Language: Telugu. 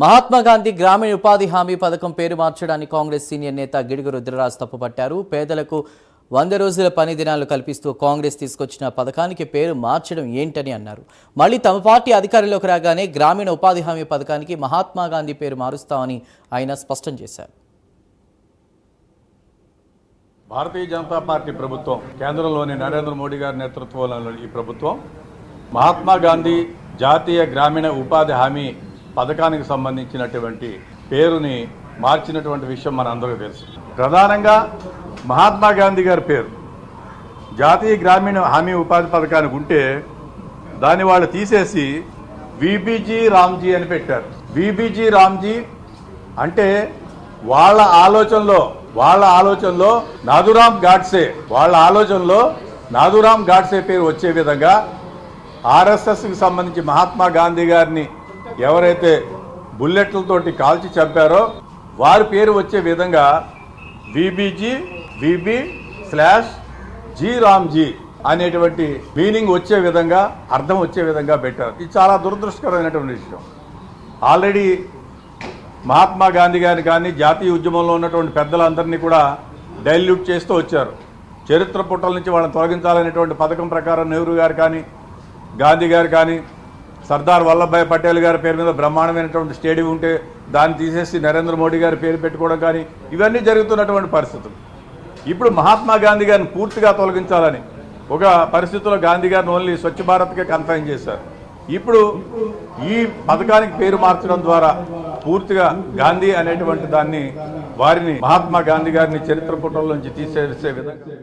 మహాత్మా గాంధీ గ్రామీణ ఉపాధి హామీ పథకం పేరు మార్చడాన్ని కాంగ్రెస్ సీనియర్ నేత గిడుగు రుద్రరాజు తప్పుపట్టారు. పేదలకు 100 రోజుల పని దినాలు కల్పిస్తూ కాంగ్రెస్ తీసుకొచ్చిన పథకానికి పేరు మార్చడం ఏంటని అన్నారు. మళ్ళీ తమ పార్టీ అధికారంలోకి రాగానే గ్రామీణ ఉపాధి హామీ పథకానికి మహాత్మా గాంధీ పేరు మారుస్తామని ఆయన స్పష్టం చేశారు. భారతీయ జనతా పార్టీ ప్రభుత్వం, కేంద్రంలోని నరేంద్ర మోడీ గారి నేతృత్వంలో ఈ ప్రభుత్వం మహాత్మా గాంధీ జాతీయ గ్రామీణ ఉపాధి హామీ పథకానికి సంబంధించినటువంటి పేరుని మార్చినటువంటి విషయం మనందరికీ తెలుసు. ప్రధానంగా మహాత్మా గాంధీ గారి పేరు జాతీయ గ్రామీణ హామీ ఉపాధి పథకానికి ఉంటే దాన్ని వాళ్ళు తీసేసి విబిజీ రామ్జీ అని పెట్టారు. విబిజీ రామ్జీ అంటే వాళ్ళ ఆలోచనలో నాథురామ్ గాడ్సే పేరు వచ్చే విధంగా ఆర్ఎస్ఎస్కి సంబంధించి మహాత్మా గాంధీ గారిని ఎవరైతే బుల్లెట్లతోటి కాల్చి చంపారో వారి పేరు వచ్చే విధంగా విబి/జీ రామ్జీ అనేటువంటి మీనింగ్ వచ్చే విధంగా, అర్థం వచ్చే విధంగా పెట్టారు. ఇది చాలా దురదృష్టకరమైనటువంటి విషయం. ఆల్రెడీ మహాత్మా గాంధీ గారిని కానీ జాతీయ ఉద్యమంలో ఉన్నటువంటి పెద్దలందరినీ కూడా డైల్యూట్ చేస్తూ వచ్చారు. చరిత్ర పుటల నుంచి వాళ్ళని తొలగించాలనేటువంటి పథకం ప్రకారం నెహ్రూ గారు కానీ, గాంధీ గారు కానీ, సర్దార్ వల్లభాయ్ పటేల్ గారి పేరు మీద బ్రహ్మాండమైనటువంటి స్టేడియం ఉంటే దాన్ని తీసేసి నరేంద్ర మోడీ గారి పేరు పెట్టుకోవడం కానీ ఇవన్నీ జరుగుతున్నటువంటి పరిస్థితులు. ఇప్పుడు మహాత్మా గాంధీ గారిని పూర్తిగా తొలగించాలని ఒక పరిస్థితుల్లో గాంధీ గారిని ఓన్లీ స్వచ్ఛ భారత్కే కన్ఫైన్ చేశారు. ఇప్పుడు ఈ పథకానికి పేరు మార్చడం ద్వారా పూర్తిగా గాంధీ అనేటువంటి దాన్ని వారిని మహాత్మా గాంధీ గారిని చరిత్ర పుటల నుంచి తీసేసే విధంగా